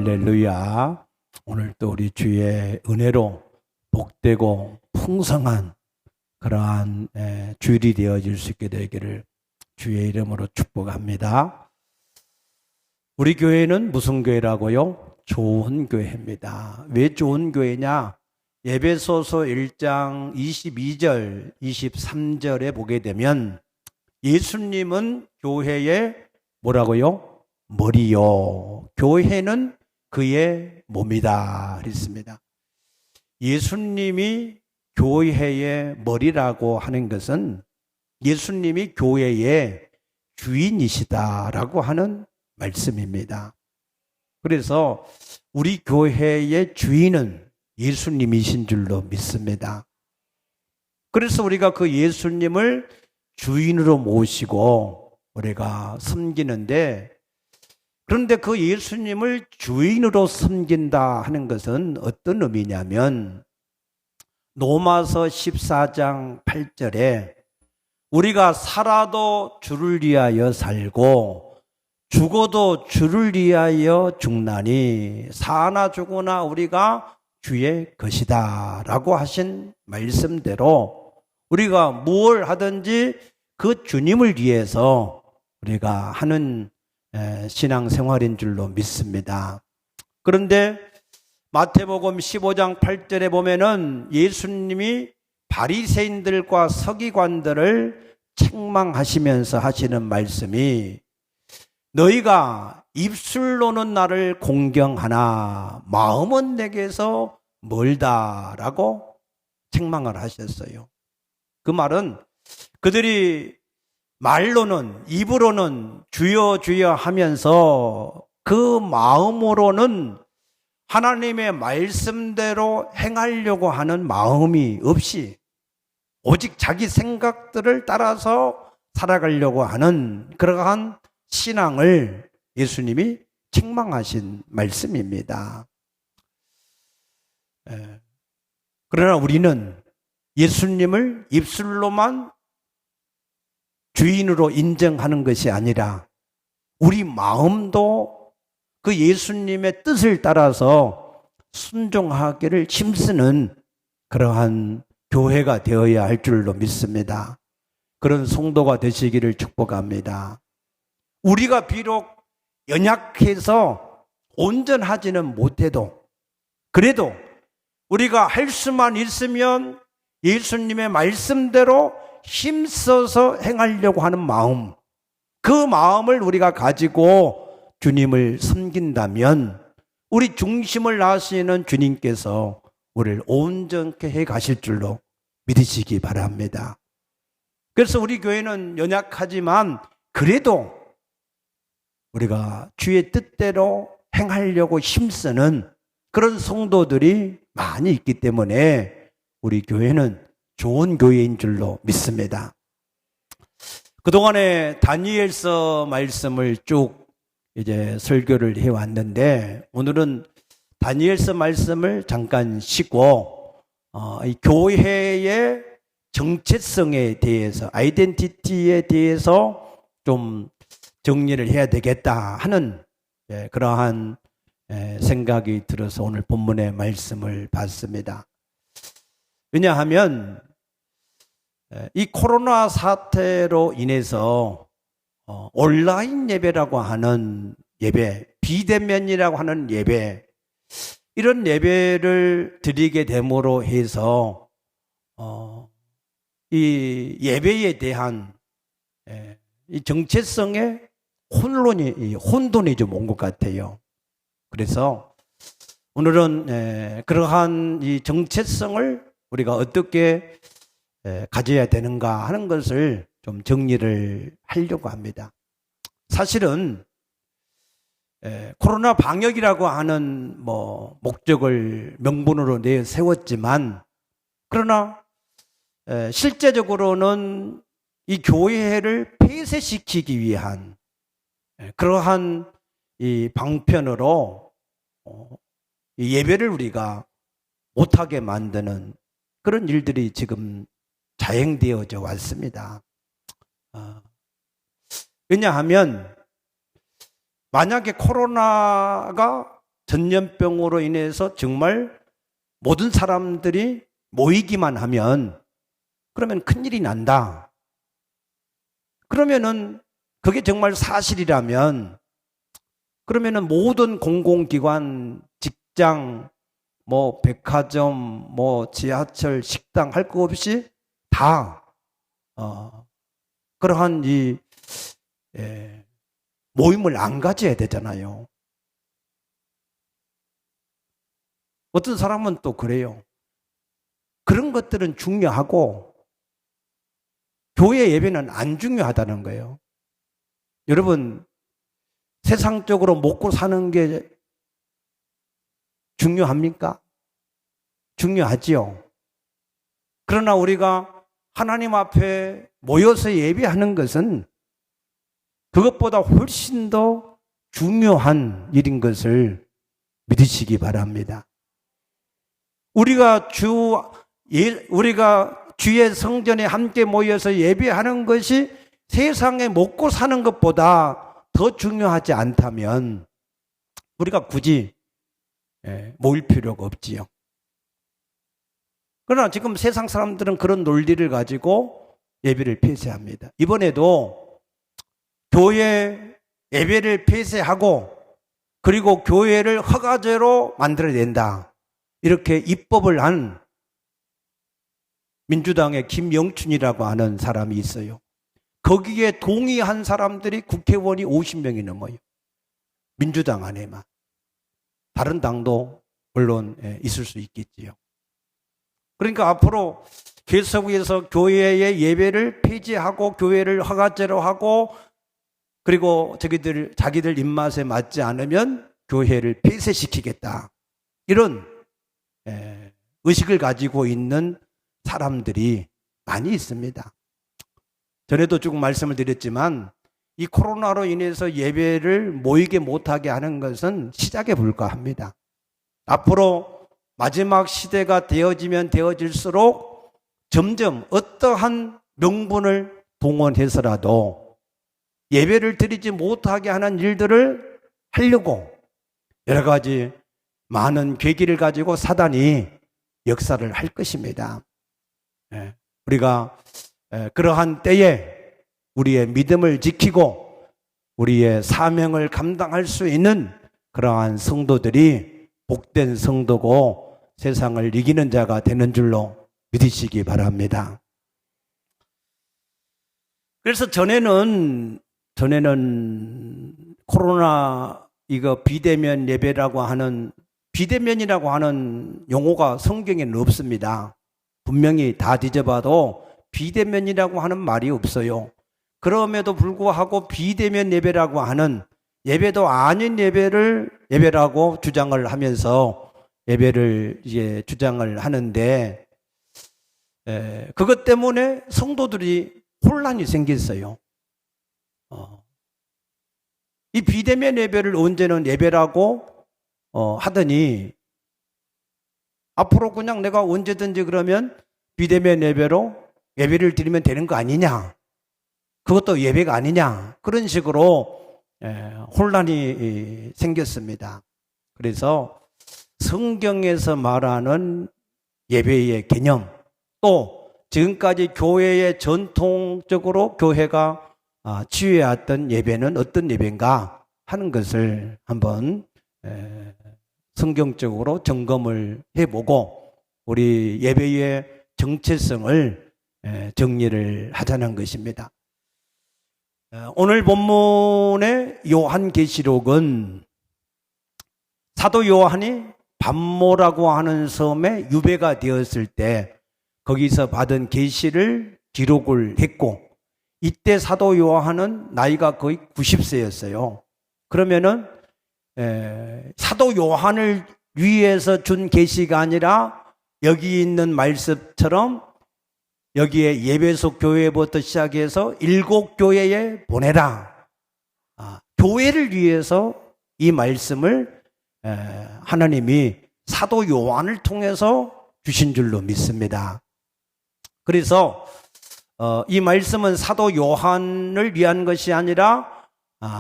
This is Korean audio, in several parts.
할렐루야. 오늘 또 우리 주의 은혜로 복되고 풍성한 그러한 주일이 되어질 수 있게 되기를 주의 이름으로 축복합니다. 우리 교회는 무슨 교회라고요? 좋은 교회입니다. 왜 좋은 교회냐? 에베소서 1장 22절, 23절에 보게 되면 예수님은 교회의 뭐라고요? 머리요. 교회는 그의 몸이다 그랬습니다. 예수님이 교회의 머리라고 하는 것은 예수님이 교회의 주인이시다라고 하는 말씀입니다. 그래서 우리 교회의 주인은 예수님이신 줄로 믿습니다. 그래서 우리가 그 예수님을 주인으로 모시고 우리가 섬기는데, 그런데 그 예수님을 주인으로 섬긴다 하는 것은 어떤 의미냐면 로마서 14장 8절에 우리가 살아도 주를 위하여 살고 죽어도 주를 위하여 죽나니 사나 죽으나 우리가 주의 것이다 라고 하신 말씀대로 우리가 무엇을 하든지 그 주님을 위해서 우리가 하는 신앙생활인 줄로 믿습니다. 그런데 마태복음 15장 8절에 보면은 예수님이 바리새인들과 서기관들을 책망하시면서 하시는 말씀이 너희가 입술로는 나를 공경하나 마음은 내게서 멀다라고 책망을 하셨어요. 그 말은 그들이 말로는, 입으로는 주여 주여 하면서 그 마음으로는 하나님의 말씀대로 행하려고 하는 마음이 없이 오직 자기 생각들을 따라서 살아가려고 하는 그러한 신앙을 예수님이 책망하신 말씀입니다. 그러나 우리는 예수님을 입술로만 주인으로 인정하는 것이 아니라 우리 마음도 그 예수님의 뜻을 따라서 순종하기를 힘쓰는 그러한 교회가 되어야 할 줄로 믿습니다. 그런 성도가 되시기를 축복합니다. 우리가 비록 연약해서 온전하지는 못해도 그래도 우리가 할 수만 있으면 예수님의 말씀대로 힘써서 행하려고 하는 마음, 그 마음을 우리가 가지고 주님을 섬긴다면 우리 중심을 아시는 주님께서 우리를 온전케 해 가실 줄로 믿으시기 바랍니다. 그래서 우리 교회는 연약하지만 그래도 우리가 주의 뜻대로 행하려고 힘쓰는 그런 성도들이 많이 있기 때문에 우리 교회는 좋은 교회인 줄로 믿습니다. 그동안에 다니엘서 말씀을 쭉 이제 설교를 해왔는데 오늘은 다니엘서 말씀을 잠깐 쉬고 이 교회의 정체성에 대해서, 아이덴티티에 대해서 좀 정리를 해야 되겠다 하는 그러한 생각이 들어서 오늘 본문의 말씀을 봤습니다. 왜냐하면 이 코로나 사태로 인해서 온라인 예배라고 하는 예배, 비대면이라고 하는 예배, 이런 예배를 드리게 됨으로 해서 이 예배에 대한 이 정체성에 혼돈이 좀 온 것 같아요. 그래서 오늘은 그러한 이 정체성을 우리가 어떻게 가져야 되는가 하는 것을 좀 정리를 하려고 합니다. 사실은 코로나 방역이라고 하는 목적을 명분으로 내세웠지만 그러나 실제적으로는 이 교회를 폐쇄시키기 위한 그러한 이 방편으로 이 예배를 우리가 못하게 만드는 그런 일들이 지금 자행되어져 왔습니다. 왜냐하면 만약에 코로나가 전염병으로 인해서 정말 모든 사람들이 모이기만 하면 그러면 큰일이 난다. 그러면은 그게 정말 사실이라면 그러면은 모든 공공기관, 직장, 뭐 백화점, 뭐 지하철, 식당 할 거 없이 다 그러한 이 모임을 안 가져야 되잖아요. 어떤 사람은 또 그래요. 그런 것들은 중요하고 교회 예배는 안 중요하다는 거예요. 여러분, 세상적으로 먹고 사는 게 중요합니까? 중요하지요. 그러나 우리가 하나님 앞에 모여서 예배하는 것은 그것보다 훨씬 더 중요한 일인 것을 믿으시기 바랍니다. 우리가 주의 성전에 함께 모여서 예배하는 것이 세상에 먹고 사는 것보다 더 중요하지 않다면 우리가 굳이 모일 필요가 없지요. 그러나 지금 세상 사람들은 그런 논리를 가지고 예배를 폐쇄합니다. 이번에도 교회 예배를 폐쇄하고 그리고 교회를 허가제로 만들어야 된다. 이렇게 입법을 한 민주당의 김영춘이라고 하는 사람이 있어요. 거기에 동의한 사람들이 국회의원이 50명이 넘어요. 민주당 안에만. 다른 당도 물론 있을 수 있겠지요. 그러니까 앞으로 개서구에서 교회의 예배를 폐지하고 교회를 허가제로 하고 그리고 자기들 입맛에 맞지 않으면 교회를 폐쇄시키겠다. 이런 의식을 가지고 있는 사람들이 많이 있습니다. 전에도 조금 말씀을 드렸지만 이 코로나로 인해서 예배를 모이게 못하게 하는 것은 시작에 불과합니다. 앞으로 마지막 시대가 되어지면 되어질수록 점점 어떠한 명분을 동원해서라도 예배를 드리지 못하게 하는 일들을 하려고 여러 가지 많은 계기를 가지고 사단이 역사를 할 것입니다. 우리가 그러한 때에 우리의 믿음을 지키고 우리의 사명을 감당할 수 있는 그러한 성도들이 복된 성도고 세상을 이기는 자가 되는 줄로 믿으시기 바랍니다. 그래서 전에는 코로나 이거 비대면 예배라고 하는 비대면이라고 하는 용어가 성경에는 없습니다. 분명히 다 뒤져봐도 비대면이라고 하는 말이 없어요. 그럼에도 불구하고 비대면 예배라고 하는 예배도 아닌 예배라고 주장을 하면서 예배를 이제 주장을 하는데 그것 때문에 성도들이 혼란이 생겼어요. 이 비대면 예배를 언제는 예배라고 하더니 앞으로 그냥 내가 언제든지 그러면 비대면 예배로 예배를 드리면 되는 거 아니냐? 그것도 예배가 아니냐? 그런 식으로 혼란이 생겼습니다. 그래서 성경에서 말하는 예배의 개념 또 지금까지 교회의 전통적으로 교회가 취해왔던 예배는 어떤 예배인가 하는 것을 한번 성경적으로 점검을 해보고 우리 예배의 정체성을 정리를 하자는 것입니다. 오늘 본문의 요한계시록은 사도 요한이 반모라고 하는 섬에 유배가 되었을 때 거기서 받은 계시를 기록을 했고 이때 사도 요한은 나이가 거의 90세였어요. 그러면은 사도 요한을 위해서 준 계시가 아니라 여기 있는 말씀처럼 여기에 예배소 교회부터 시작해서 7교회에 보내라. 교회를 위해서 이 말씀을 하나님이 사도 요한을 통해서 주신 줄로 믿습니다. 그래서 이 말씀은 사도 요한을 위한 것이 아니라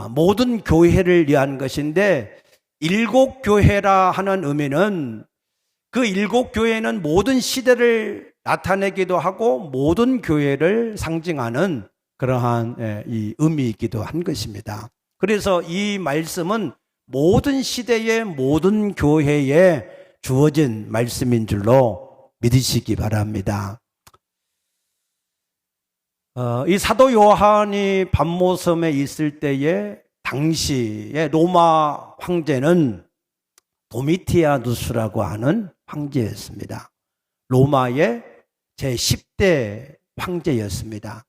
모든 교회를 위한 것인데 일곱 교회라 하는 의미는 그 일곱 교회는 모든 시대를 나타내기도 하고 모든 교회를 상징하는 그러한 이 의미이기도 한 것입니다. 그래서 이 말씀은 모든 시대의 모든 교회에 주어진 말씀인 줄로 믿으시기 바랍니다. 이 사도 요한이 pat모섬에 있을 때에 당시의 로마 황제는 도미티아누스라고 하는 황제였습니다. 로마의 제10대 황제였습니다.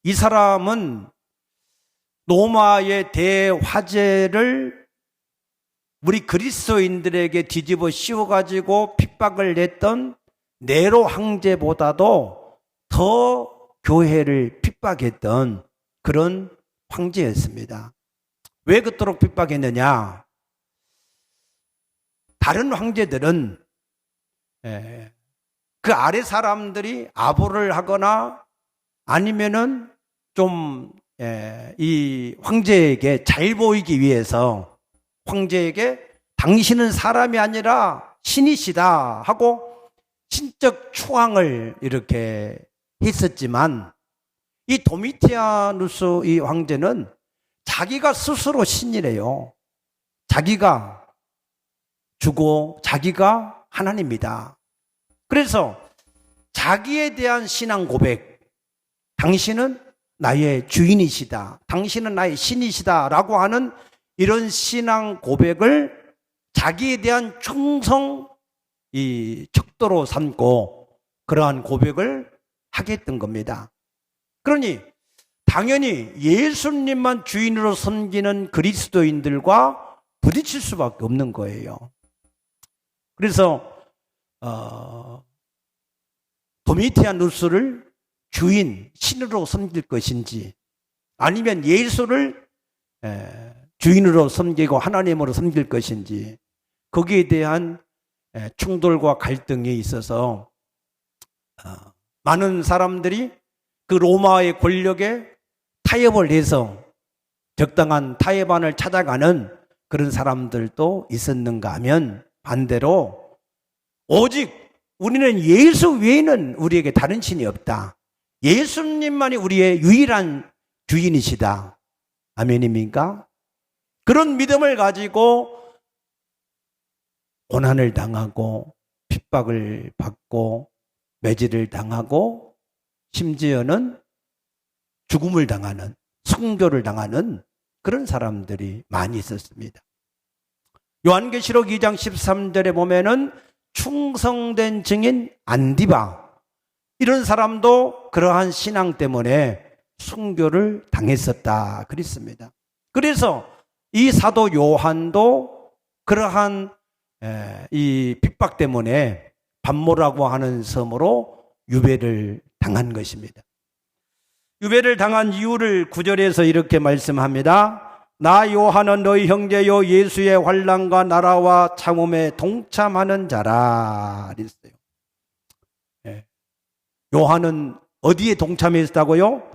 이 사람은 로마의 대화재를 우리 그리스도인들에게 뒤집어 씌워가지고 핍박을 냈던 네로 황제보다도 더 교회를 핍박했던 그런 황제였습니다. 왜 그토록 핍박했느냐? 다른 황제들은 그 아래 사람들이 아부를 하거나 아니면은 좀 이 황제에게 잘 보이기 위해서 황제에게 당신은 사람이 아니라 신이시다 하고 신적 추앙을 이렇게 했었지만 이 도미티아누스 이 황제는 자기가 스스로 신이래요. 자기가 주고 자기가 하나님이다. 그래서 자기에 대한 신앙 고백, 당신은 나의 주인이시다, 당신은 나의 신이시다 라고 하는 이런 신앙 고백을 자기에 대한 충성 이 척도로 삼고 그러한 고백을 하겠던 겁니다. 그러니 당연히 예수님만 주인으로 섬기는 그리스도인들과 부딪힐 수밖에 없는 거예요. 그래서 도미티아누스를 주인, 신으로 섬길 것인지 아니면 예수를 주인으로 섬기고 하나님으로 섬길 것인지 거기에 대한 충돌과 갈등이 있어서 많은 사람들이 그 로마의 권력에 타협을 해서 적당한 타협안을 찾아가는 그런 사람들도 있었는가 하면 반대로 오직 우리는 예수 외에는 우리에게 다른 신이 없다. 예수님만이 우리의 유일한 주인이시다. 아멘입니까? 그런 믿음을 가지고 고난을 당하고 핍박을 받고 매질을 당하고 심지어는 죽음을 당하는, 순교를 당하는 그런 사람들이 많이 있었습니다. 요한계시록 2장 13절에 보면은 충성된 증인 안디바, 이런 사람도 그러한 신앙 때문에 순교를 당했었다 그랬습니다. 그래서 이 사도 요한도 그러한 이 핍박 때문에 pat모라고 하는 섬으로 유배를 당한 것입니다. 유배를 당한 이유를 9절에서 이렇게 말씀합니다. 나 요한은 너희 형제요 예수의 환난과 나라와 참음에 동참하는 자라 그랬어요. 요한은 어디에 동참했다고요?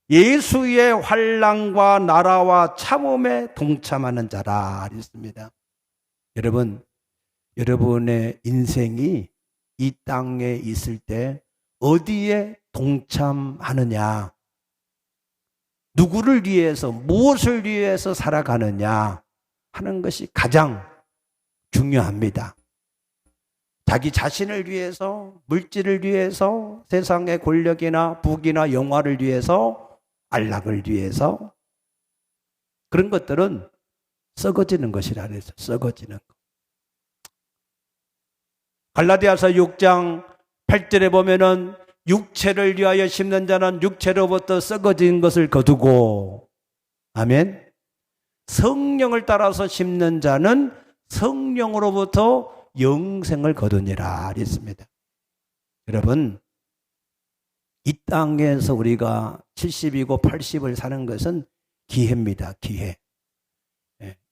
예수의 환난과 나라와 참음에 동참하는 자라 그랬습니다. 여러분, 여러분의 인생이 이 땅에 있을 때 어디에 동참하느냐, 누구를 위해서 무엇을 위해서 살아가느냐 하는 것이 가장 중요합니다. 자기 자신을 위해서, 물질을 위해서, 세상의 권력이나 부귀나 영화를 위해서, 안락을 위해서, 그런 것들은 썩어지는 것이라 그래서 썩어지는 것. 갈라디아서 6장 8절에 보면은 육체를 위하여 심는 자는 육체로부터 썩어진 것을 거두고, 아멘. 성령을 따라서 심는 자는 성령으로부터 영생을 거두니라 그랬습니다. 여러분, 이 땅에서 우리가 70이고 80을 사는 것은 기회입니다. 기회.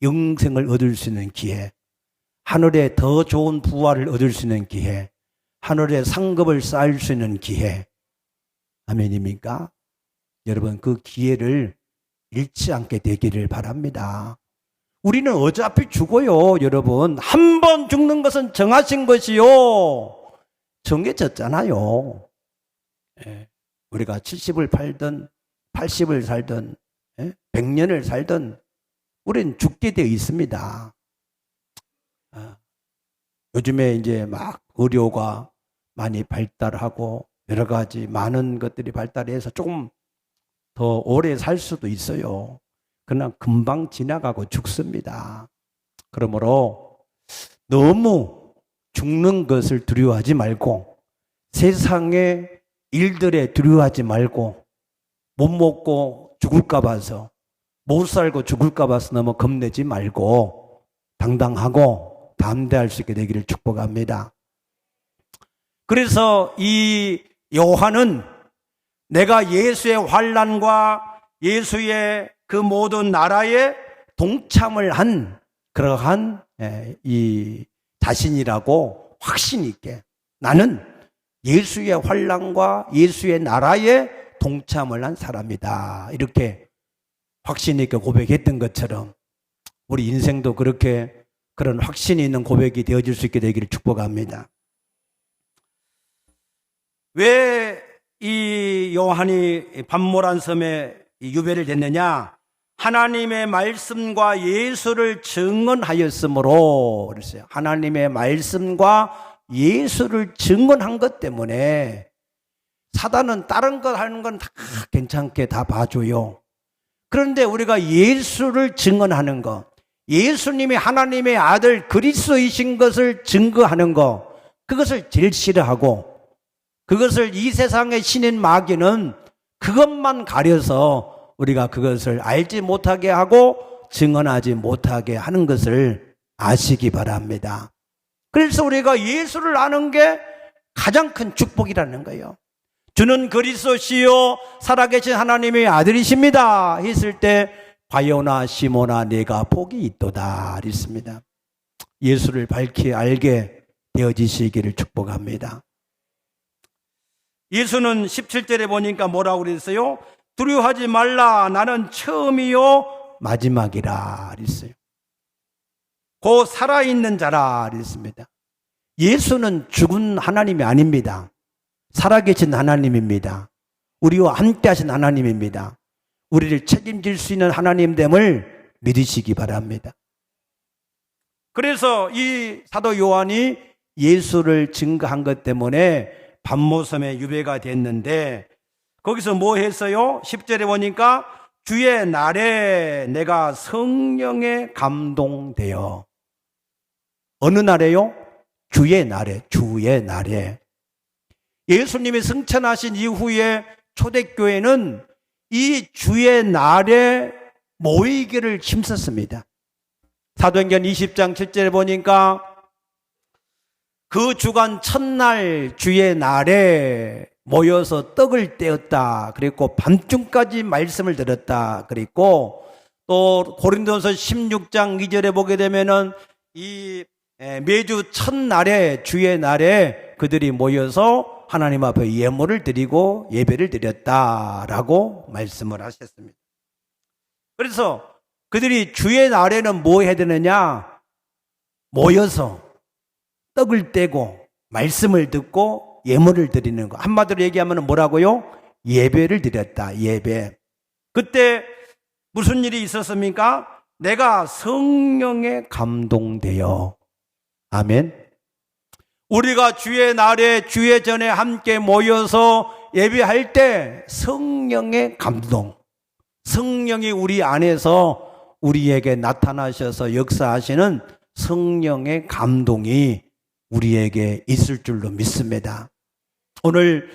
영생을 얻을 수 있는 기회. 하늘에 더 좋은 부활을 얻을 수 있는 기회. 하늘에 상급을 쌓을 수 있는 기회. 아멘입니까? 여러분, 그 기회를 잃지 않게 되기를 바랍니다. 우리는 어차피 죽어요, 여러분. 한 번 죽는 것은 정하신 것이요. 정해졌잖아요. 예. 우리가 70을 팔든 80을 살든 100년을 살든 우리는 죽게 되어 있습니다. 요즘에 이제 막 의료가 많이 발달하고 여러 가지 많은 것들이 발달해서 조금 더 오래 살 수도 있어요. 그러나 금방 지나가고 죽습니다. 그러므로 너무 죽는 것을 두려워하지 말고 세상의 일들에 두려워하지 말고 못 먹고 죽을까 봐서 못 살고 죽을까 봐서 너무 겁내지 말고 당당하고 담대할 수 있게 되기를 축복합니다. 그래서 이 요한은 내가 예수의 환난과 예수의 그 모든 나라에 동참을 한 그러한 이 자신이라고 확신 있게 나는 예수의 환난과 예수의 나라에 동참을 한 사람이다. 이렇게 확신 있게 고백했던 것처럼 우리 인생도 그렇게 그런 확신이 있는 고백이 되어질 수 있게 되기를 축복합니다. 왜 이 요한이 밤모란 섬에 유배를 됐느냐? 하나님의 말씀과 예수를 증언하였으므로 그랬어요. 하나님의 말씀과 예수를 증언한 것 때문에 사단은 다른 것 하는 건 다 괜찮게 다 봐줘요. 그런데 우리가 예수를 증언하는 것, 예수님이 하나님의 아들 그리스도이신 것을 증거하는 것, 그것을 제일 싫어하고 그것을 이 세상의 신인 마귀는 그것만 가려서 우리가 그것을 알지 못하게 하고 증언하지 못하게 하는 것을 아시기 바랍니다. 그래서 우리가 예수를 아는 게 가장 큰 축복이라는 거예요. 주는 그리스도시요 살아계신 하나님의 아들이십니다 했을 때 바요나 시모나 네가 복이 있도다 했습니다. 예수를 밝히 알게 되어지시기를 축복합니다. 예수는 17절에 보니까 뭐라고 그랬어요? 두려워하지 말라 나는 처음이요 마지막이라 그랬어요. 곧 살아있는 자라 그랬습니다. 예수는 죽은 하나님이 아닙니다. 살아계신 하나님입니다. 우리와 함께 하신 하나님입니다. 우리를 책임질 수 있는 하나님됨을 믿으시기 바랍니다. 그래서 이 사도 요한이 예수를 증거한 것 때문에 밤모섬에 유배가 됐는데 거기서 뭐 했어요? 10절에 보니까 주의 날에 내가 성령에 감동되어. 어느 날에요? 주의 날에, 주의 날에. 예수님이 승천하신 이후에 초대교회는 이 주의 날에 모이기를 힘썼습니다. 사도행전 20장 7절에 보니까 그 주간 첫날 주의 날에 모여서 떡을 떼었다. 그랬고 밤중까지 말씀을 들었다. 그랬고 또 고린도서 16장 2절에 보게 되면은 이 매주 첫날에 주의 날에 그들이 모여서 하나님 앞에 예물을 드리고 예배를 드렸다라고 말씀을 하셨습니다. 그래서 그들이 주의 날에는 뭐 해야 되느냐? 모여서 떡을 떼고 말씀을 듣고 예물을 드리는 거. 한마디로 얘기하면 뭐라고요? 예배를 드렸다. 예배. 그때 무슨 일이 있었습니까? 내가 성령에 감동되어. 아멘. 우리가 주의 날에 주의 전에 함께 모여서 예배할 때 성령의 감동, 성령이 우리 안에서 우리에게 나타나셔서 역사하시는 성령의 감동이 우리에게 있을 줄로 믿습니다. 오늘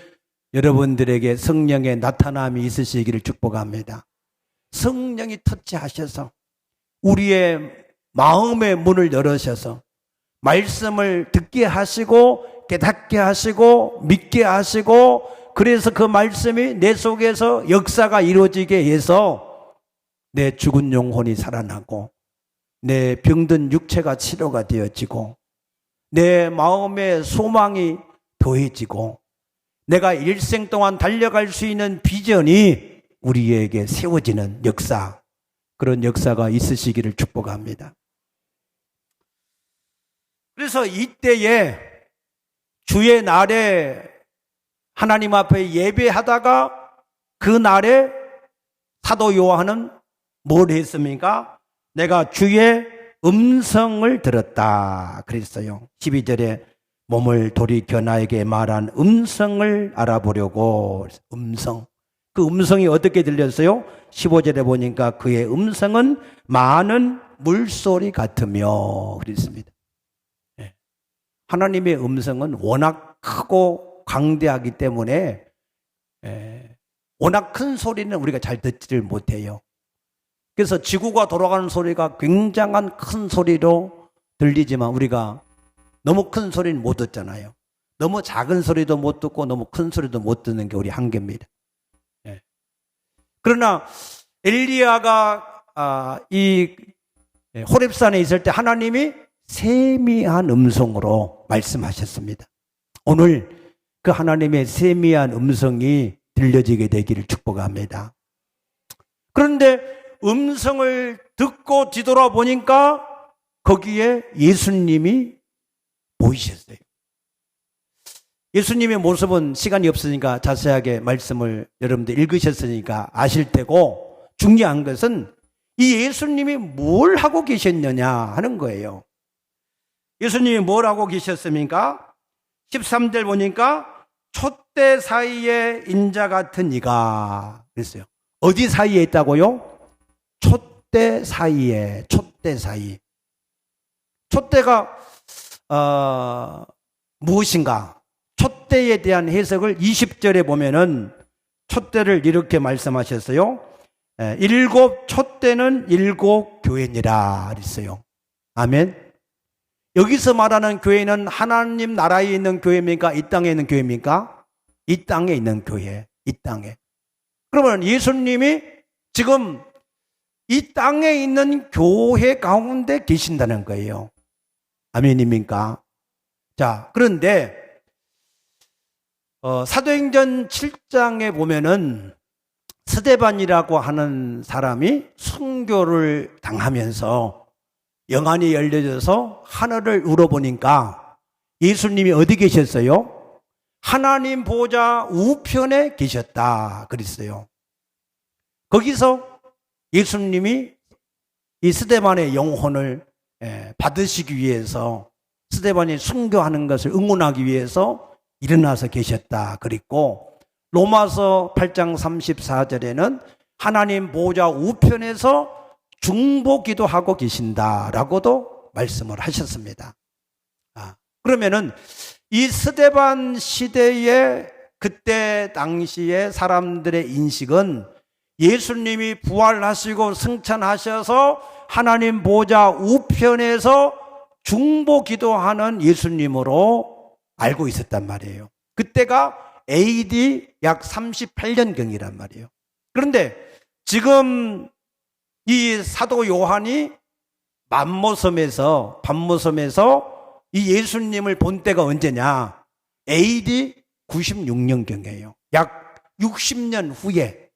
여러분들에게 성령의 나타남이 있으시기를 축복합니다. 성령이 터치하셔서 우리의 마음의 문을 열으셔서 말씀을 듣게 하시고 깨닫게 하시고 믿게 하시고 그래서 그 말씀이 내 속에서 역사가 이루어지게 해서 내 죽은 영혼이 살아나고 내 병든 육체가 치료가 되어지고 내 마음의 소망이 더해지고 내가 일생 동안 달려갈 수 있는 비전이 우리에게 세워지는 역사, 그런 역사가 있으시기를 축복합니다. 그래서 이때에 주의 날에 하나님 앞에 예배하다가 그 날에 사도 요한은 뭘 했습니까? 내가 주의 음성을 들었다 그랬어요. 12절에 몸을 돌이켜 나에게 말한 음성을 알아보려고. 음성. 그 음성이 어떻게 들렸어요? 15절에 보니까 그의 음성은 많은 물소리 같으며 그랬습니다. 하나님의 음성은 워낙 크고 강대하기 때문에 워낙 큰 소리는 우리가 잘 듣지를 못해요. 그래서 지구가 돌아가는 소리가 굉장한 큰 소리로 들리지만 우리가 너무 큰 소리는 못 듣잖아요. 너무 작은 소리도 못 듣고 너무 큰 소리도 못 듣는 게 우리 한계입니다. 그러나 엘리야가 이 호렙산에 있을 때 하나님이 세미한 음성으로 말씀하셨습니다. 오늘 그 하나님의 세미한 음성이 들려지게 되기를 축복합니다. 그런데 음성을 듣고 뒤돌아보니까 거기에 예수님이 보이셨어요. 예수님의 모습은 시간이 없으니까 자세하게 말씀을 여러분들 읽으셨으니까 아실 테고, 중요한 것은 이 예수님이 뭘 하고 계셨느냐 하는 거예요. 예수님이 뭘 하고 계셨습니까? 13절 보니까 촛대 사이에 인자 같은 이가 그랬어요. 어디 사이에 있다고요? 촛대 사이에. 촛대 사이. 촛대가 무엇인가? 촛대에 대한 해석을 20절에 보면은 촛대를 이렇게 말씀하셨어요. 7 촛대는 7 교회니라 그랬어요. 아멘. 여기서 말하는 교회는 하나님 나라에 있는 교회입니까? 이 땅에 있는 교회입니까? 이 땅에 있는 교회. 이 땅에. 그러면 예수님이 지금 이 땅에 있는 교회 가운데 계신다는 거예요. 아멘입니까? 자, 그런데 사도행전 7장에 보면은 스데반이라고 하는 사람이 순교를 당하면서 영안이 열려져서 하늘을 우러보니까 예수님이 어디 계셨어요? 하나님 보좌 우편에 계셨다 그랬어요. 거기서 예수님이 이 스데반의 영혼을 받으시기 위해서, 스데반이 순교하는 것을 응원하기 위해서 일어나서 계셨다 그랬고, 로마서 8장 34절에는 하나님 보좌 우편에서 중보 기도하고 계신다라고도 말씀을 하셨습니다. 그러면은 이 스데반 시대의 그때 당시의 사람들의 인식은 예수님이 부활하시고 승천하셔서 하나님 보좌 우편에서 중보 기도하는 예수님으로 알고 있었단 말이에요. 그때가 AD 약 38년경이란 말이에요. 그런데 지금 이 사도 요한이 밤모섬에서 이 예수님을 본 때가 언제냐? AD 96년경이에요. 약 60년 후에.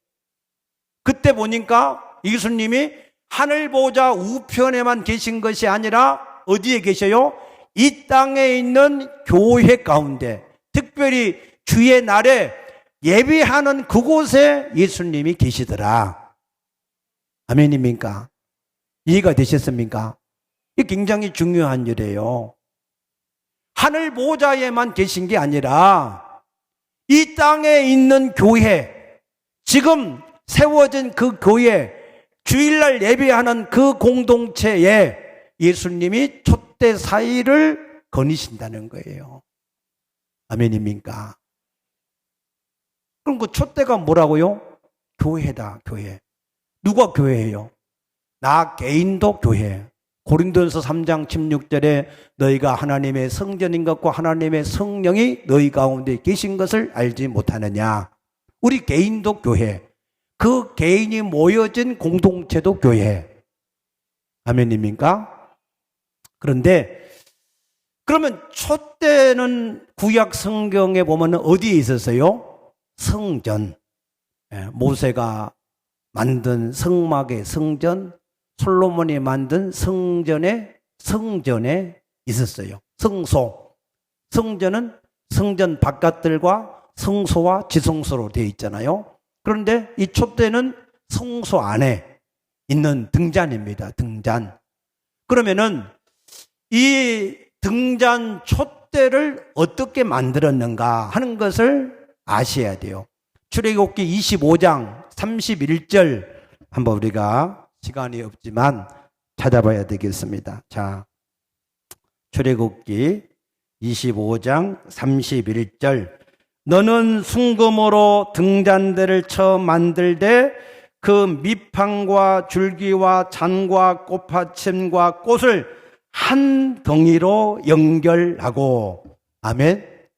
그때 보니까 예수님이 하늘 보좌 우편에만 계신 것이 아니라 어디에 계셔요? 이 땅에 있는 교회 가운데, 특별히 주의 날에 예배하는 그곳에 예수님이 계시더라. 아멘입니까? 이해가 되셨습니까? 이게 굉장히 중요한 일이에요. 하늘 보좌에만 계신 게 아니라 이 땅에 있는 교회, 지금 세워진 그 교회, 주일날 예배하는 그 공동체에 예수님이 촛대 사이를 거니신다는 거예요. 아멘입니까? 그럼 그 촛대가 뭐라고요? 교회다, 교회. 누가 교회예요? 나 개인도 교회. 고린도전서 3장 16절에 너희가 하나님의 성전인 것과 하나님의 성령이 너희 가운데 계신 것을 알지 못하느냐. 우리 개인도 교회. 그 개인이 모여진 공동체도 교회. 아멘입니까? 그런데 그러면 촛대는 구약 성경에 보면 어디에 있었어요? 성전. 모세가 만든 성막의 성전, 솔로몬이 만든 성전에 있었어요. 성소. 성전은 성전 바깥들과 성소와 지성소로 되어 있잖아요. 그런데 이 촛대는 성소 안에 있는 등잔입니다. 등잔. 그러면은 이 등잔 촛대를 어떻게 만들었는가 하는 것을 아셔야 돼요. 출애굽기 25장 31절 한번 우리가 시간이 없지만 찾아봐야 되겠습니다. 자, 출애굽기 25장 31절. 너는 순금으로 등잔대를 쳐 만들되 그 밑판과 줄기와 잔과 꽃받침과 꽃을 한 덩이로 연결하고. 아멘.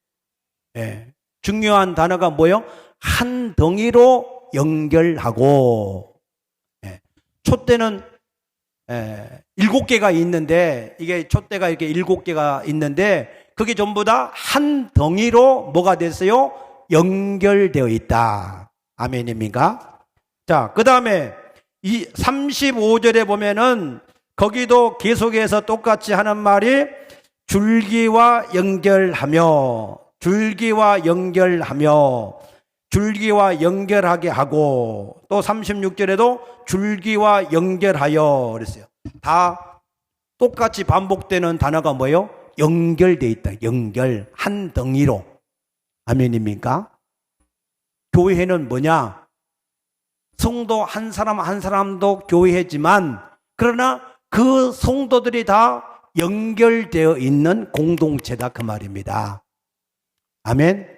예. 중요한 단어가 뭐예요? 한 덩이로 연결하고. 예. 촛대는 7개가 있는데, 이게 촛대가 이렇게 7개가 있는데, 그게 전부 다 한 덩이로 뭐가 됐어요? 연결되어 있다. 아멘입니까? 자, 그 다음에 이 35절에 보면은 거기도 계속해서 똑같이 하는 말이 줄기와 연결하며, 줄기와 연결하며, 줄기와 연결하게 하고, 또 36절에도 줄기와 연결하여 그랬어요. 다 똑같이 반복되는 단어가 뭐예요? 연결되어 있다. 연결. 한 덩이로. 아멘입니까? 교회는 뭐냐? 성도 한 사람 한 사람도 교회지만, 그러나 그 성도들이 다 연결되어 있는 공동체다, 그 말입니다. 아멘.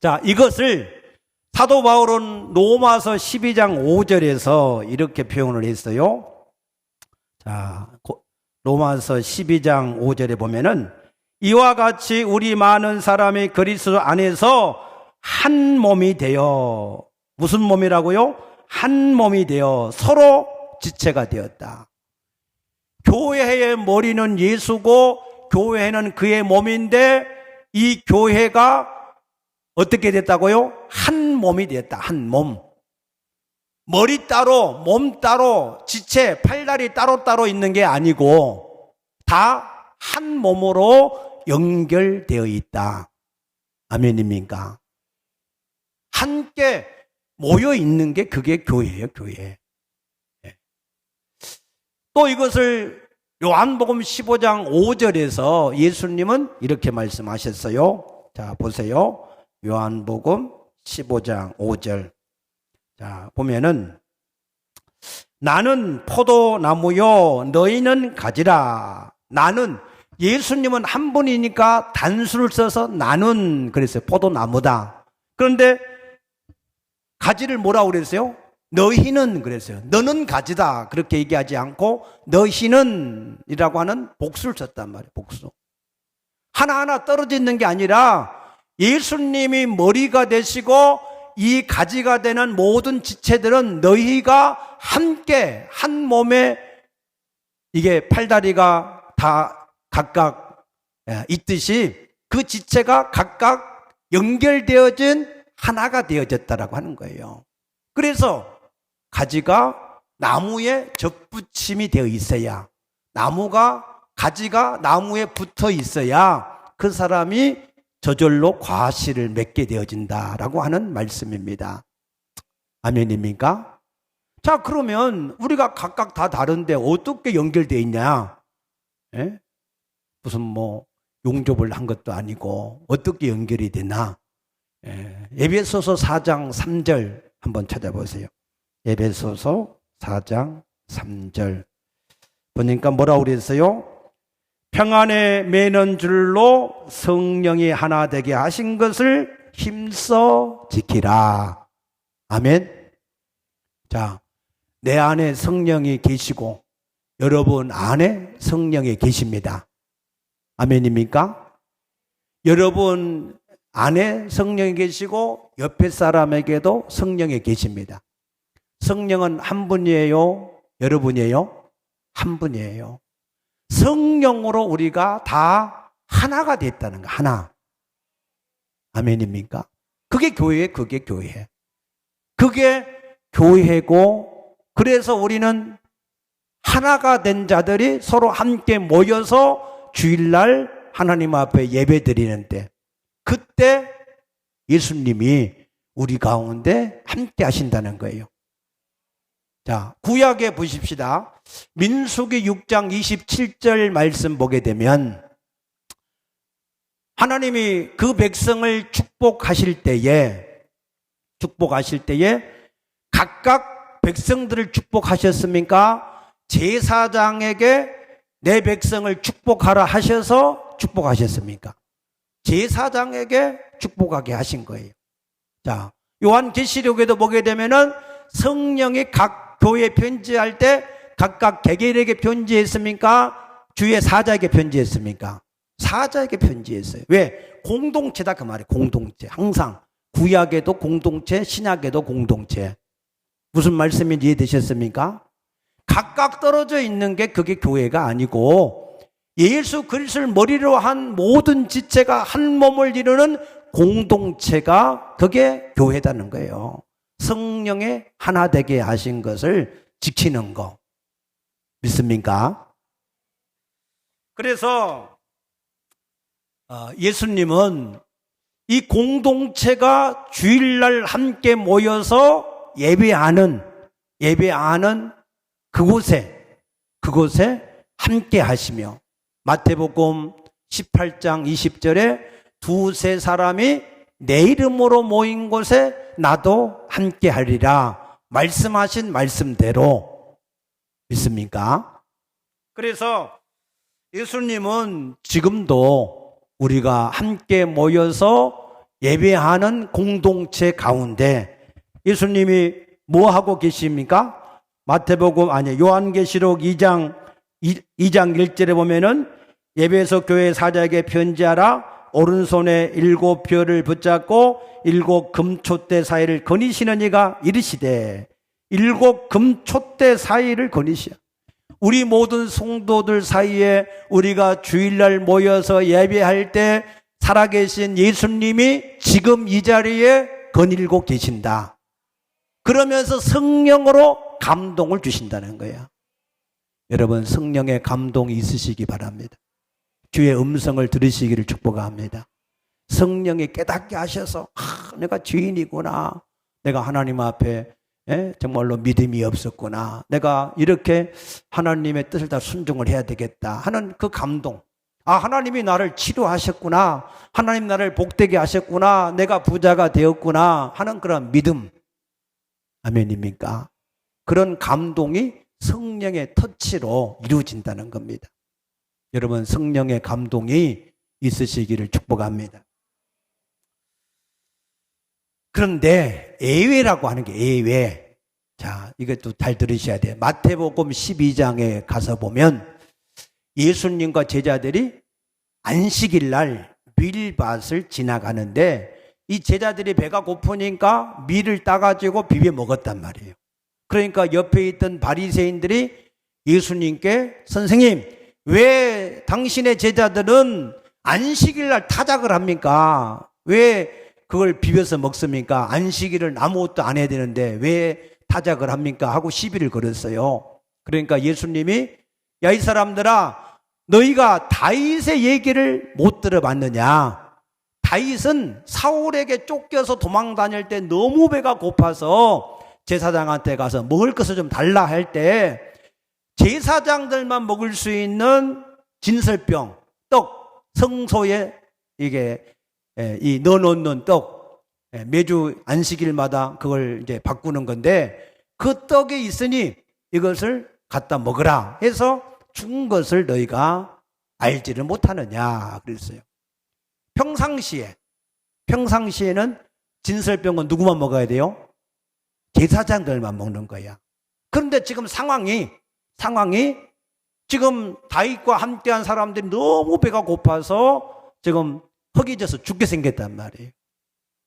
자, 이것을 사도 바울은 로마서 12장 5절에서 이렇게 표현을 했어요. 자, 로마서 12장 5절에 보면은 이와 같이 우리 많은 사람이 그리스도 안에서 한 몸이 되어, 무슨 몸이라고요? 한 몸이 되어 서로 지체가 되었다. 교회의 머리는 예수고 교회는 그의 몸인데, 이 교회가 어떻게 됐다고요? 한 몸이 됐다. 한 몸. 머리 따로, 몸 따로, 지체, 팔다리 따로따로 있는 게 아니고 다 한 몸으로 연결되어 있다. 아멘입니까? 함께 모여 있는 게 그게 교회예요, 교회. 또 이것을 요한복음 15장 5절에서 예수님은 이렇게 말씀하셨어요. 자, 보세요. 요한복음 15장 5절. 자, 보면은 나는 포도나무요 너희는 가지라. 나는, 예수님은 한 분이니까 단수를 써서 나는 그랬어요. 포도나무다. 그런데 가지를 뭐라고 그랬어요? 너희는 그랬어요. 너는 가지다 그렇게 얘기하지 않고 너희는 이라고 하는 복수를 썼단 말이에요. 복수. 하나하나 떨어져 있는 게 아니라 예수님이 머리가 되시고 이 가지가 되는 모든 지체들은 너희가 함께 한 몸에, 이게 팔다리가 다 각각 있듯이 그 지체가 각각 연결되어진 하나가 되어졌다라고 하는 거예요. 그래서 가지가 나무에 접붙임이 되어 있어야, 가지가 나무에 붙어 있어야 그 사람이 저절로 과실을 맺게 되어진다라고 하는 말씀입니다. 아멘입니까? 자, 그러면 우리가 각각 다 다른데 어떻게 연결되어 있냐? 예? 무슨 용접을 한 것도 아니고 어떻게 연결이 되나? 에베소서 4장 3절 한번 찾아보세요. 에베소서 4장 3절 보니까 뭐라고 그랬어요? 평안에 매는 줄로 성령이 하나 되게 하신 것을 힘써 지키라. 아멘. 자, 내 안에 성령이 계시고 여러분 안에 성령이 계십니다. 아멘입니까? 여러분 안에 성령이 계시고 옆에 사람에게도 성령이 계십니다. 성령은 한 분이에요? 여러분이에요? 한 분이에요. 성령으로 우리가 다 하나가 됐다는 거, 하나. 아멘입니까? 그게 교회예요, 그게 교회. 그게 교회고, 그래서 우리는 하나가 된 자들이 서로 함께 모여서 주일날 하나님 앞에 예배 드리는데, 그때 예수님이 우리 가운데 함께 하신다는 거예요. 자, 구약에 보십시다. 민수기 6장 27절 말씀 보게 되면 하나님이 그 백성을 축복하실 때에 각각 백성들을 축복하셨습니까? 제사장에게 내 백성을 축복하라 하셔서 축복하셨습니까? 제사장에게 축복하게 하신 거예요. 자, 요한계시록에도 보게 되면은 성령이 각 교회 편지할 때 각각 개개인에게 편지했습니까? 주의 사자에게 편지했습니까? 사자에게 편지했어요. 왜? 공동체다 그 말이에요. 공동체. 항상 구약에도 공동체, 신약에도 공동체. 무슨 말씀인지 이해되셨습니까? 각각 떨어져 있는 게 그게 교회가 아니고 예수 그리스도를 머리로 한 모든 지체가 한 몸을 이루는 공동체가 그게 교회다는 거예요. 성령의 하나 되게 하신 것을 지키는 거. 믿습니까? 그래서 예수님은 이 공동체가 주일날 함께 모여서 예배하는 그곳에 함께 하시며, 마태복음 18장 20절에 두세 사람이 내 이름으로 모인 곳에 나도 함께 하리라 말씀하신 말씀대로. 믿습니까? 그래서 예수님은 지금도 우리가 함께 모여서 예배하는 공동체 가운데 예수님이 뭐 하고 계십니까? 요한계시록 2장 1절에 보면은 예배소 교회 사자에게 편지하라. 오른손에 7별을 붙잡고 7 금촛대 사이를 거니시는 이가 이르시되, 7 금촛대 사이를 거니시오. 우리 모든 성도들 사이에 우리가 주일날 모여서 예배할 때 살아계신 예수님이 지금 이 자리에 거닐고 계신다. 그러면서 성령으로 감동을 주신다는 거예요. 여러분, 성령의 감동이 있으시기 바랍니다. 주의 음성을 들으시기를 축복합니다. 성령이 깨닫게 하셔서 내가 죄인이구나, 내가 하나님 앞에 정말로 믿음이 없었구나, 내가 이렇게 하나님의 뜻을 다 순종을 해야 되겠다 하는 그 감동. 하나님이 나를 치료하셨구나, 하나님 나를 복되게 하셨구나, 내가 부자가 되었구나 하는 그런 믿음. 아멘입니까? 그런 감동이 성령의 터치로 이루어진다는 겁니다. 여러분, 성령의 감동이 있으시기를 축복합니다. 그런데 예외라고 하는 게 예외. 자, 이것도 잘 들으셔야 돼요. 마태복음 12장에 가서 보면 예수님과 제자들이 안식일 날 밀밭을 지나가는데 이 제자들이 배가 고프니까 밀을 따가지고 비벼 먹었단 말이에요. 그러니까 옆에 있던 바리새인들이 예수님께, 선생님, 왜 당신의 제자들은 안식일 날 타작을 합니까? 왜 그걸 비벼서 먹습니까? 안식일은 아무것도 안 해야 되는데 왜 타작을 합니까? 하고 시비를 걸었어요. 그러니까 예수님이, 야, 이 사람들아, 너희가 다윗의 얘기를 못 들어봤느냐? 다윗은 사울에게 쫓겨서 도망 다닐 때 너무 배가 고파서 제사장한테 가서 먹을 것을 좀 달라 할 때 제사장들만 먹을 수 있는 진설병, 떡, 성소에 이 넣어놓는 떡, 매주 안식일마다 그걸 이제 바꾸는 건데 그 떡이 있으니 이것을 갖다 먹으라 해서 준 것을 너희가 알지를 못하느냐 그랬어요. 평상시에는 진설병은 누구만 먹어야 돼요? 제사장들만 먹는 거야. 그런데 지금 상황이 지금 다윗과 함께한 사람들이 너무 배가 고파서 지금 허기져서 죽게 생겼단 말이에요.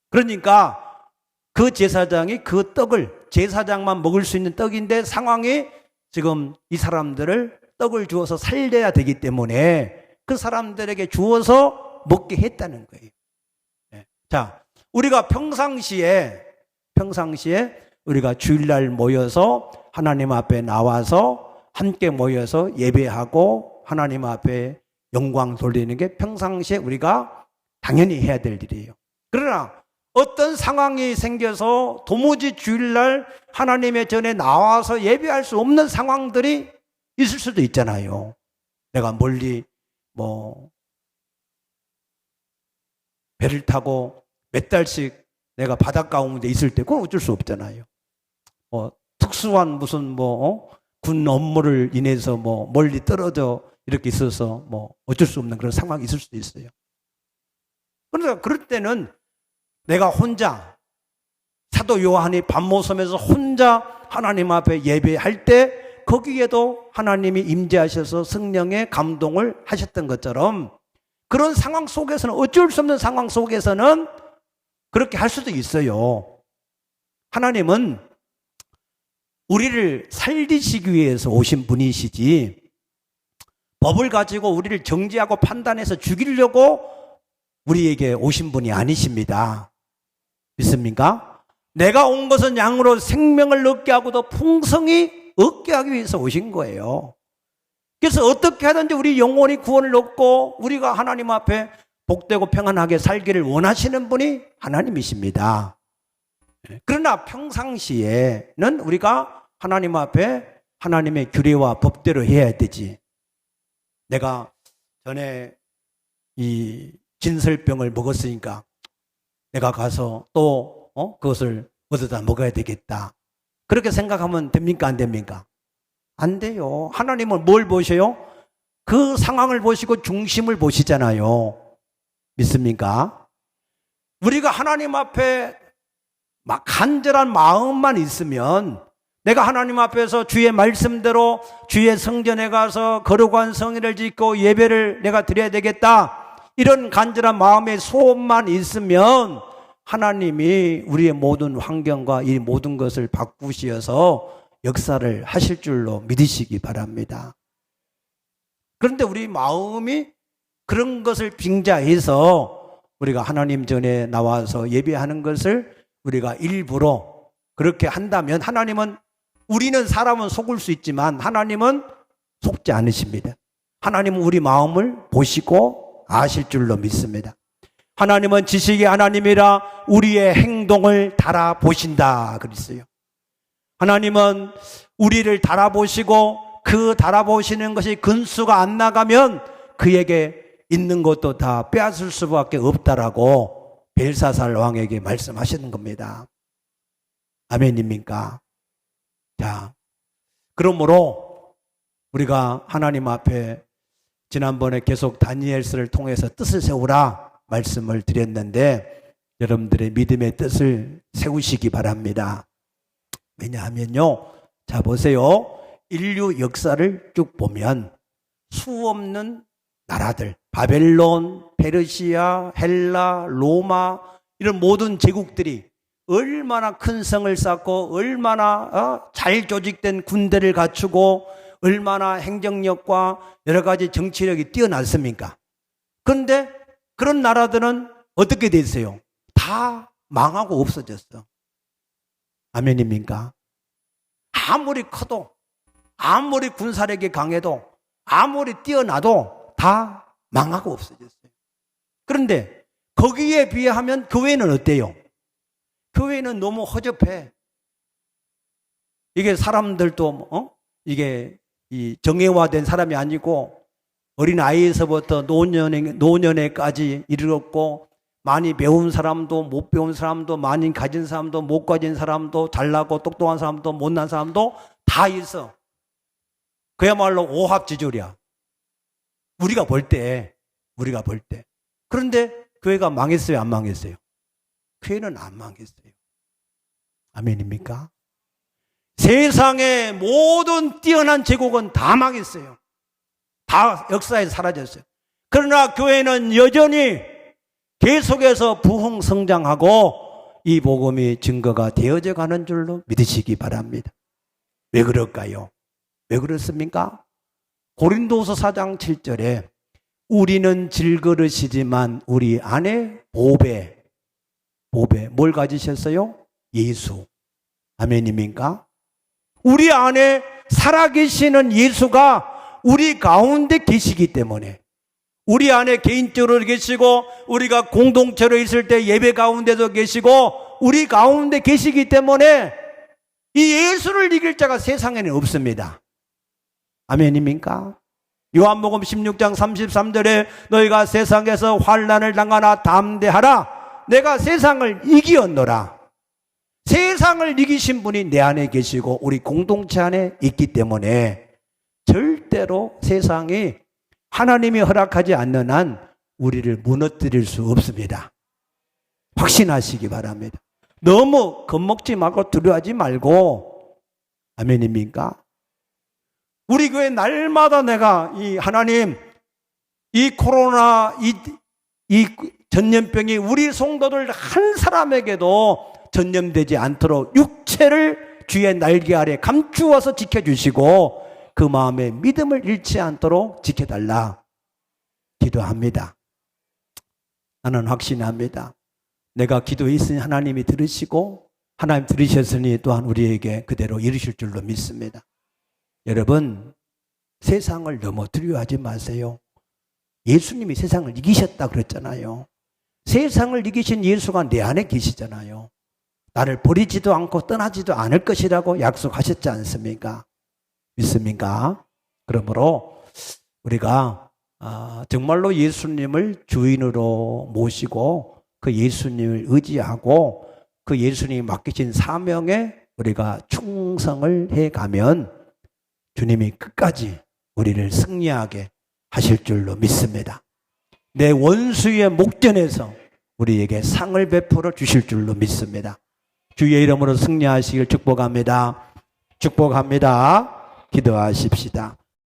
그러니까 그 제사장이 그 떡을, 제사장만 먹을 수 있는 떡인데 상황이 지금 이 사람들을 떡을 주어서 살려야 되기 때문에 그 사람들에게 주어서 먹게 했다는 거예요. 자, 우리가 평상시에 우리가 주일날 모여서 하나님 앞에 나와서 함께 모여서 예배하고 하나님 앞에 영광 돌리는 게 평상시에 우리가 당연히 해야 될 일이에요. 그러나 어떤 상황이 생겨서 도무지 주일날 하나님의 전에 나와서 예배할 수 없는 상황들이 있을 수도 있잖아요. 내가 멀리 배를 타고 몇 달씩 내가 바닷가 가운데 있을 때 그건 어쩔 수 없잖아요. 특수한 무슨 군 업무를 인해서 멀리 떨어져 이렇게 있어서 어쩔 수 없는 그런 상황이 있을 수도 있어요. 그러니까 그럴 때는 내가 혼자 사도 요한이 밤모섬에서 혼자 하나님 앞에 예배할 때 거기에도 하나님이 임재하셔서 성령의 감동을 하셨던 것처럼 그런 상황 속에서는 어쩔 수 없는 상황 속에서는 그렇게 할 수도 있어요. 하나님은 우리를 살리시기 위해서 오신 분이시지 법을 가지고 우리를 정죄하고 판단해서 죽이려고 우리에게 오신 분이 아니십니다. 믿습니까? 내가 온 것은 양으로 생명을 얻게 하고 더 풍성히 얻게 하기 위해서 오신 거예요. 그래서 어떻게 하든지 우리 영혼이 구원을 얻고 우리가 하나님 앞에 복되고 평안하게 살기를 원하시는 분이 하나님이십니다. 그러나 평상시에는 우리가 하나님 앞에 하나님의 규례와 법대로 해야 되지. 내가 전에 이 진설병을 먹었으니까 내가 가서 또 그것을 얻어다 먹어야 되겠다. 그렇게 생각하면 됩니까? 안 됩니까? 안 돼요. 하나님은 뭘 보셔요? 그 상황을 보시고 중심을 보시잖아요. 믿습니까? 우리가 하나님 앞에 막 간절한 마음만 있으면 내가 하나님 앞에서 주의 말씀대로 주의 성전에 가서 거룩한 성회를 짓고 예배를 내가 드려야 되겠다. 이런 간절한 마음의 소원만 있으면 하나님이 우리의 모든 환경과 이 모든 것을 바꾸시어서 역사를 하실 줄로 믿으시기 바랍니다. 그런데 우리 마음이 그런 것을 빙자해서 우리가 하나님 전에 나와서 예배하는 것을 우리가 일부러 그렇게 한다면 하나님은 우리는 사람은 속을 수 있지만 하나님은 속지 않으십니다. 하나님은 우리 마음을 보시고 아실 줄로 믿습니다. 하나님은 지식의 하나님이라 우리의 행동을 달아보신다 그랬어요. 하나님은 우리를 달아보시고 그 달아보시는 것이 근수가 안 나가면 그에게 있는 것도 다 빼앗을 수밖에 없다라고 벨사살 왕에게 말씀하시는 겁니다. 아멘입니까? 자, 그러므로 우리가 하나님 앞에 지난번에 계속 다니엘서를 통해서 뜻을 세우라 말씀을 드렸는데 여러분들의 믿음의 뜻을 세우시기 바랍니다. 왜냐하면요, 자 보세요. 인류 역사를 쭉 보면 수없는 나라들, 바벨론, 페르시아, 헬라, 로마 이런 모든 제국들이 얼마나 큰 성을 쌓고 얼마나 잘 조직된 군대를 갖추고 얼마나 행정력과 여러 가지 정치력이 뛰어났습니까? 그런데 그런 나라들은 어떻게 됐어요? 다 망하고 없어졌어. 아멘입니까? 아무리 커도 아무리 군사력이 강해도 아무리 뛰어나도 다 망하고 없어졌어요. 그런데 거기에 비하면 교회는 어때요? 교회는 너무 허접해. 이게 사람들도 이게 이 정예화된 사람이 아니고 어린 아이에서부터 노년에까지 이르렀고 많이 배운 사람도 못 배운 사람도 많이 가진 사람도 못 가진 사람도 잘나고 똑똑한 사람도 못난 사람도 다 있어. 그야말로 오합지졸이야. 우리가 볼 때. 그런데 교회가 망했어요, 안 망했어요? 교회는 안 망했어요. 아멘입니까? 세상의 모든 뛰어난 제국은 다 망했어요. 다 역사에서 사라졌어요. 그러나 교회는 여전히 계속해서 부흥성장하고 이 복음이 증거가 되어져 가는 줄로 믿으시기 바랍니다. 왜 그럴까요? 왜 그렇습니까? 고린도서 4장 7절에 우리는 질그릇이지만 우리 안에 보배 뭘 가지셨어요? 예수. 아멘입니까? 우리 안에 살아계시는 예수가 우리 가운데 계시기 때문에, 우리 안에 개인적으로 계시고 우리가 공동체로 있을 때 예배 가운데도 계시고 우리 가운데 계시기 때문에 이 예수를 이길 자가 세상에는 없습니다. 아멘입니까? 요한복음 16장 33절에 너희가 세상에서 환난을 당하나 담대하라. 내가 세상을 이기었노라. 세상을 이기신 분이 내 안에 계시고 우리 공동체 안에 있기 때문에 절대로 세상이 하나님이 허락하지 않는 한 우리를 무너뜨릴 수 없습니다. 확신하시기 바랍니다. 너무 겁먹지 말고 두려워하지 말고, 아멘입니까? 우리 교회 날마다 내가 이 하나님, 이 코로나, 이 전염병이 우리 성도들 한 사람에게도 전염되지 않도록 육체를 주의 날개 아래 감추어서 지켜주시고 그 마음에 믿음을 잃지 않도록 지켜달라 기도합니다. 나는 확신합니다. 내가 기도했으니 하나님이 들으시고 하나님 들으셨으니 또한 우리에게 그대로 이루실 줄로 믿습니다. 여러분, 세상을 너무 두려워하지 마세요. 예수님이 세상을 이기셨다 그랬잖아요. 세상을 이기신 예수가 내 안에 계시잖아요. 나를 버리지도 않고 떠나지도 않을 것이라고 약속하셨지 않습니까? 믿습니까? 그러므로 우리가 정말로 예수님을 주인으로 모시고 그 예수님을 의지하고 그 예수님이 맡기신 사명에 우리가 충성을 해가면 주님이 끝까지 우리를 승리하게 하실 줄로 믿습니다. 내 원수의 목전에서 우리에게 상을 베풀어 주실 줄로 믿습니다. 주의 이름으로 승리하시길 축복합니다. 축복합니다. 기도하십시다.